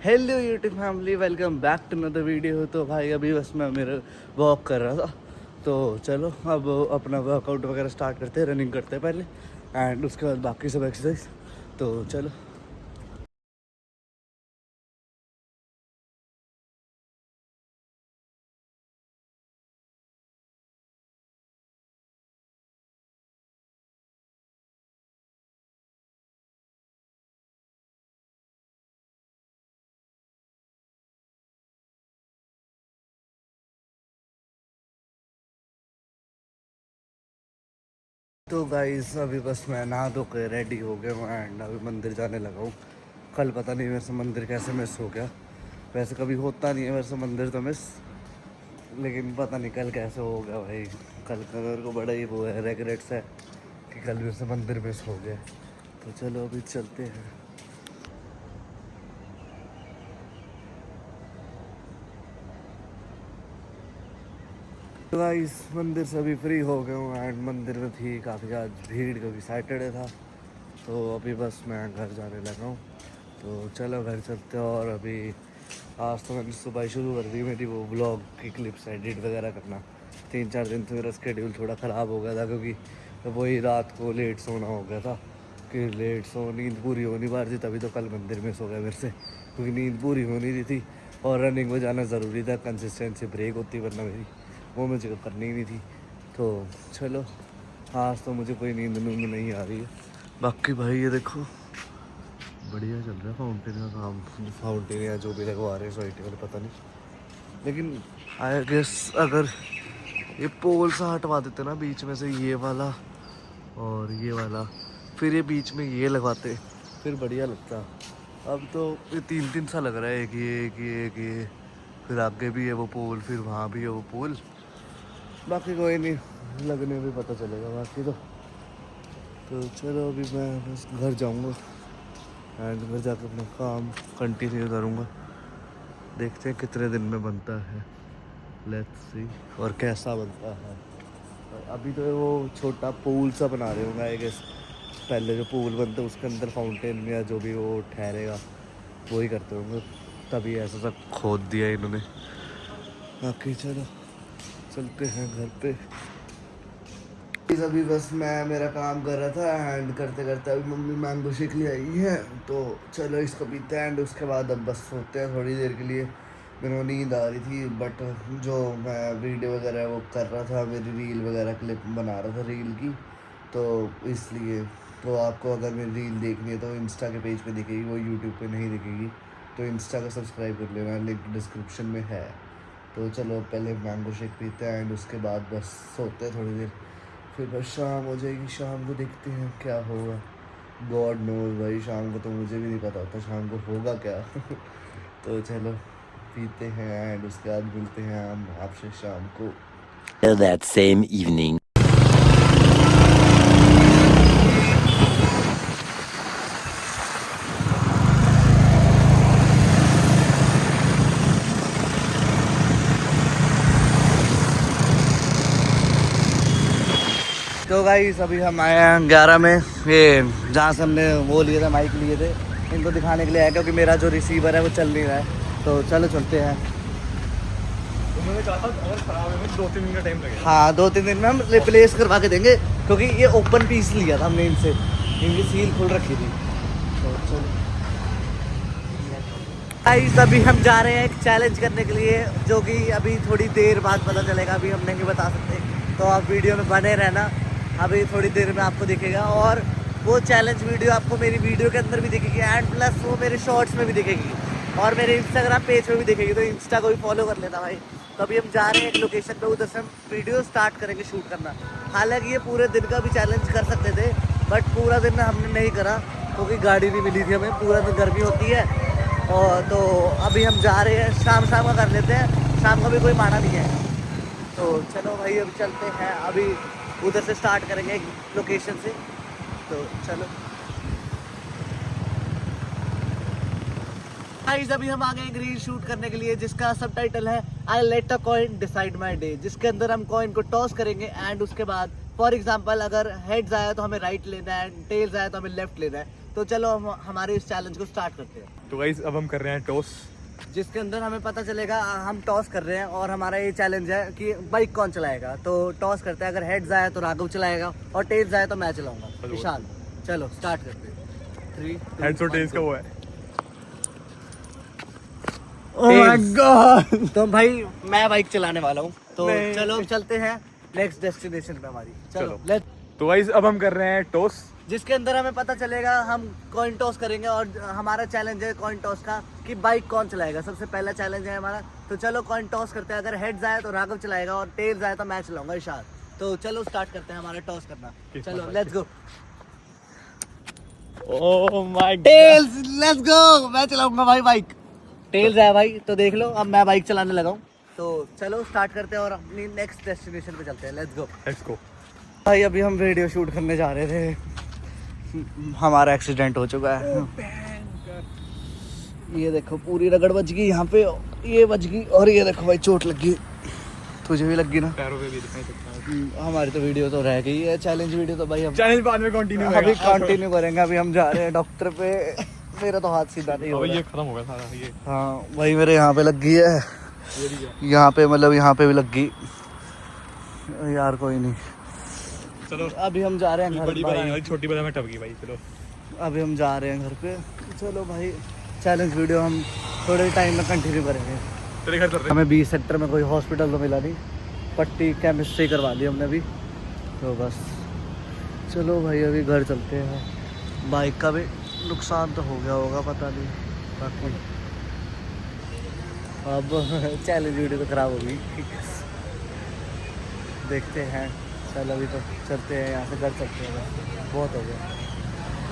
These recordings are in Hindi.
Hello YouTube family, welcome back to another video. तो भाई अभी बस मैं मेरे वॉक कर रहा था, तो चलो अब अपना वर्कआउट वगैरह स्टार्ट करते हैं। रनिंग करते हैं पहले एंड उसके बाद बाकी सब एक्सरसाइज। तो चलो। तो गाइस अभी बस मैं नहा धो के रेडी हो गया हूँ एंड अभी मंदिर जाने लगा हूँ। कल पता नहीं मेरे से मंदिर कैसे मिस हो गया। वैसे कभी होता नहीं है वैसे मंदिर तो मिस, लेकिन पता नहीं कल कैसे हो गया भाई। कल का मेरे को बड़ा ही वो है, रेग्रेट्स है कि कल मेरे से मंदिर मिस हो गया। तो चलो अभी चलते हैं। तो गाइस मंदिर से अभी फ्री हो गए हूँ एंड मंदिर में थी काफ़ी आज भीड़ क्योंकि सैटरडे था। तो अभी बस मैं घर जाने लगा हूँ। तो चलो घर चलते हैं। और अभी आज तो मैंने सुबह ही शुरू कर दी मेरी वो ब्लॉग की क्लिप्स एडिट वगैरह करना। 3-4 दिन से मेरा स्केड्यूल थोड़ा ख़राब हो गया था क्योंकि वही रात को लेट सोना हो गया था कि लेट सो नींद पूरी हो नहीं पा रही थी। तभी तो कल मंदिर में सो गया मेरे से क्योंकि नींद पूरी हो नहीं रही थी और रनिंग में जाना ज़रूरी था। कंसिस्टेंसी ब्रेक होती वरना मेरी वो मुझे करनी ही नहीं थी। तो चलो आज तो मुझे कोई नींद नूंद नहीं आ रही है। बाकी भाई ये देखो बढ़िया चल रहा है फाउंटेन का काम। फाउंटेन या जो भी लगवा रहे हैं सोसाइटी वाले पता नहीं, लेकिन आई गेस अगर ये पोल सा हटवा देते ना बीच में से ये वाला और ये वाला, फिर ये बीच में ये लगवाते फिर बढ़िया लगता। अब तो ये 3-3 सा लग रहा है, एक ये फिर आगे भी है वो पोल, फिर वहाँ भी है वो पोल। बाकी कोई नहीं, लगने भी पता चलेगा बाकी तो चलो अभी मैं बस घर जाऊँगा एंड घर जाकर अपना काम कंटिन्यू करूँगा। देखते हैं कितने दिन में बनता है, लेट्स सी और कैसा बनता है। और अभी तो वो छोटा पूल सा बना रहे होंगे आई गेस। पहले जो पूल बनता है उसके अंदर फाउंटेन या जो भी वो ठहरेगा वो ही करते होंगे, तभी ऐसा सब खोद दिया इन्होंने। बाकी चलो चलते हैं घर पे। अभी बस मैं मेरा काम कर रहा था एंड करते करते अभी मम्मी मैंगो शेक ले आई है, तो चलो इसको पीते हैं एंड उसके बाद अब बस सोते हैं थोड़ी देर के लिए। मेरे को नींद आ रही थी बट जो मैं वीडियो वगैरह वो कर रहा था, मेरी रील वगैरह क्लिप बना रहा था रील की, तो इसलिए तो आपको अगर मेरी रील देखनी है तो इंस्टा के पेज पे दिखेगी, वो यूट्यूब पे नहीं दिखेगी। तो इंस्टा का सब्सक्राइब कर लेना, लिंक डिस्क्रिप्शन में है। तो चलो पहले मैंगो शेक पीते हैं एंड उसके बाद बस सोते हैं थोड़ी देर, फिर बस शाम हो जाएगी। शाम को देखते हैं क्या होगा, गॉड नोज भाई। शाम को तो मुझे भी नहीं पता होता शाम को होगा क्या तो चलो पीते हैं एंड उसके बाद मिलते हैं हम आपसे शाम को। That same evening. तो गाइस अभी हम आए हैं 11 में, ये जहाँ से हमने वो लिए थे माइक लिए थे, इनको दिखाने के लिए आया क्योंकि मेरा जो रिसीवर है वो चल नहीं रहा है। तो चलो चलते हैं। उन्होंने कहा था अगर खराब है तो 2-3 दिन का टाइम लगेगा। हाँ 2-3 दिन में हम रिप्लेस करवा के देंगे क्योंकि ये ओपन पीस लिया था हमने इनसे, इनकी सील खुल रखी थी। तो चलो गाइस अभी हम जा रहे हैं एक चैलेंज करने के लिए, जो कि अभी थोड़ी देर बाद पता चलेगा, अभी हम नहीं बता सकते। तो आप वीडियो में बने रहना, अभी थोड़ी देर में आपको दिखेगा। और वो चैलेंज वीडियो आपको मेरी वीडियो के अंदर भी दिखेगी एंड प्लस वो मेरे शॉर्ट्स में भी दिखेगी और मेरे इंस्टाग्राम पेज में भी दिखेगी। तो इंस्टा को भी फॉलो कर लेना भाई। तो अभी हम जा रहे हैं एक लोकेशन पे, उधर से हम वीडियो स्टार्ट करेंगे शूट करना। हालांकि ये पूरे दिन का भी चैलेंज कर सकते थे बट पूरा दिन हमने नहीं करा क्योंकि गाड़ी नहीं मिली थी हमें, पूरा दिन गर्मी होती है। और तो अभी हम जा रहे हैं, शाम का कर लेते हैं, शाम का भी कोई माना नहीं है। तो चलो भाई अभी चलते हैं, अभी उधर से स्टार्ट करेंगे एक लोकेशन से। तो चलो गाइस अभी हम आ गए एक रील शूट करने के लिए जिसका सबटाइटल है I let a coin decide my day, जिसके अंदर हम कॉइन को टॉस करेंगे एंड उसके बाद फॉर एग्जांपल अगर हेड्स आया तो हमें राइट लेना है, टेल्स आया तो हमें लेफ्ट लेना है। तो चलो हम हमारे इस चैलेंज को स्टार्ट करते हैं। तो गाइस अब हम कर रहे हैं टॉस, जिसके अंदर हमें पता चलेगा, हम टॉस कर रहे हैं और हमारा ये चैलेंज है कि बाइक कौन चलाएगा। तो टॉस करते हैं, अगर हेड्स आए तो राघव चलाएगा और टेल्स आए तो मैं चलाऊंगा ईशान। चलो स्टार्ट करते हैं। 3 हेड्स और टेल्स का वो है। Oh my God. तो भाई मैं बाइक चलाने वाला हूँ, तो चलो चलते हैं नेक्स्ट डेस्टिनेशन पे हमारी। चलो लेट्स। तो गाइस अब हम कर रहे हैं टॉस, जिसके अंदर हमें पता चलेगा, हम कॉइन टॉस करेंगे और हमारा चैलेंज है कॉइन टॉस का कि बाइक कौन चलाएगा। सबसे पहला चैलेंज है हमारा। तो चलो कॉइन टॉस करते हैं, अगर हेड्स आए तो राघव चलाएगा और टेल्स आए तो मैं चलाऊंगा ईशान। तो चलो स्टार्ट करते हैं हमारा टॉस करना। चलो let's go. Oh my tails, let's go. मैं चलाऊंगा भाई बाइक। टेल्स है भाई, तो देख लो अब मैं बाइक चलाने लगा हूँ। तो चलो स्टार्ट करते हैं और अपनी नेक्स्ट डेस्टिनेशन पे चलते हैं। Let's go. भाई अभी हम वीडियो शूट करने जा रहे थे, हमारा एक्सीडेंट हो चुका है। ये देखो पूरी रगड़ बच गई यहाँ पे, ये बच गई और ये देखो भाई चोट लग गई। तुझे भी लग गई ना? पैरों पे भी दिखाई सकता है। हमारी तो वीडियो तो रह गई है, चैलेंज वीडियो तो भाई हम चैलेंज बाद में कंटिन्यू अभी कंटिन्यू करेंगे। अभी हम जा रहे हैं डॉक्टर पे। मेरा तो हाथ सीधा नहीं हो अब रहा। ये खत्म हो गया सारा ये। हाँ भाई मेरे यहाँ पे लग गई है, ये भी है। यहाँ पे मतलब यहाँ पे भी लग गई यार। कोई नहीं, चलो अभी हम जा रहे हैं घर बड़ी भाई। बनाने वाली छोटी बना में टप गई भाई। चलो अभी हम जा रहे हैं घर पे। चलो भाई चैलेंज वीडियो हम थोड़े टाइम में कंटिन्यू करेंगे। तेरे घर चल रहे हमें 20 सेक्टर में कोई हॉस्पिटल तो मिला नहीं, पट्टी केमिस्ट्री करवा दी हमने अभी, तो बस चलो भाई अभी घर चलते हैं। बाइक का भी नुकसान तो हो गया होगा, पता नहीं। बाकी अब चैलेंज वीडियो तो ख़राब हो गई, देखते हैं। चल अभी तो चलते हैं, यहाँ से घर चलते हैं, बस बहुत हो गया।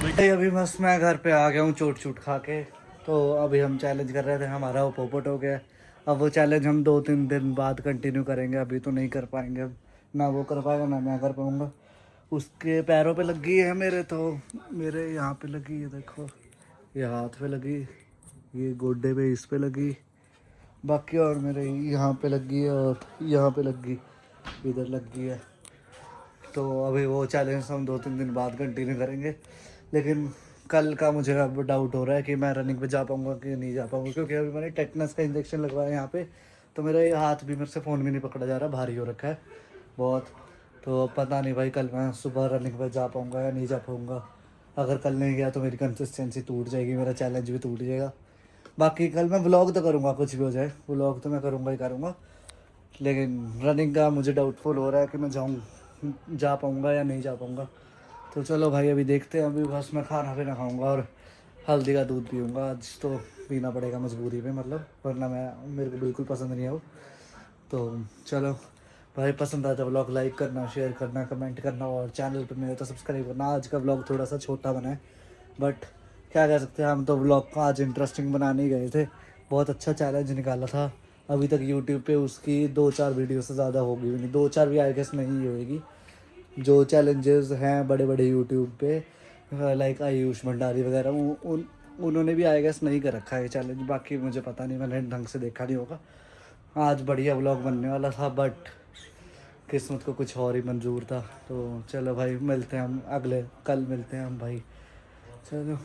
भाई अभी बस मैं घर पे आ गया हूँ चोट चूट खा के। तो अभी हम चैलेंज कर रहे थे, हमारा वो पोपट हो गया। अब वो चैलेंज हम 2-3 दिन बाद कंटिन्यू करेंगे, अभी तो नहीं कर पाएंगे। अब ना वो कर पाएगा ना मैं कर पाऊँगा। उसके पैरों पे लग गई है मेरे, तो मेरे यहाँ पे लगी है देखो, ये हाथ पे लगी, ये गोड्डे पे इस पे लगी, बाकी और मेरे यहाँ पे लग गई है और यहाँ पे लग गई, इधर लग गई है। तो अभी वो चैलेंज हम 2-3 दिन बाद कंटिन्यू करेंगे। लेकिन कल का मुझे अब डाउट हो रहा है कि मैं रनिंग पे जा पाऊँगा कि नहीं जा पाऊँगा, क्योंकि अभी मैंने टेटनस का इंजेक्शन लगवाया यहाँ पे। तो मेरा ये हाथ भी, मेरे से फ़ोन भी नहीं पकड़ा जा रहा, भारी हो रखा है बहुत। तो पता नहीं भाई कल मैं सुबह रनिंग पे जा पाऊँगा या नहीं जा पाऊँगा। अगर कल नहीं गया तो मेरी कंसिस्टेंसी टूट जाएगी, मेरा चैलेंज भी टूट जाएगा। बाकी कल मैं व्लॉग तो करूँगा, कुछ भी हो जाए व्लॉग तो मैं करूँगा ही करूँगा। लेकिन रनिंग का मुझे डाउटफुल हो रहा है कि मैं जा पाऊँगा या नहीं जा पाऊँगा। तो चलो भाई अभी देखते हैं। अभी बस मैं खाना पीना खाऊँगा और हल्दी का दूध पीऊँगा। आज तो पीना पड़ेगा मजबूरी में, मतलब वरना मेरे को बिल्कुल पसंद नहीं है वो। तो चलो भाई, पसंद आता व्लॉग लाइक करना, शेयर करना, कमेंट करना और चैनल पर मेरे तो सब्सक्राइब करना। आज का व्लॉग थोड़ा सा छोटा बना है, बट क्या कह सकते हैं, हम तो व्लॉग को आज इंटरेस्टिंग बनाने ही गए थे। बहुत अच्छा चैलेंज निकाला था। अभी तक यूट्यूब पे उसकी 2-4 वीडियो से ज़्यादा होगी भी नहीं, 2-4 भी आई गेस नहीं होएगी। जो चैलेंजेस हैं बड़े बड़े यूट्यूब पे, लाइक आयुष भंडारी वगैरह, उन्होंने भी आई गेस नहीं कर रखा है चैलेंज। बाकी मुझे पता नहीं, मैंने ढंग से देखा नहीं होगा। आज बढ़िया व्लॉग बनने वाला था, बट किस्मत को कुछ और ही मंजूर था। तो चलो भाई मिलते हैं हम कल मिलते हैं हम भाई। चलो।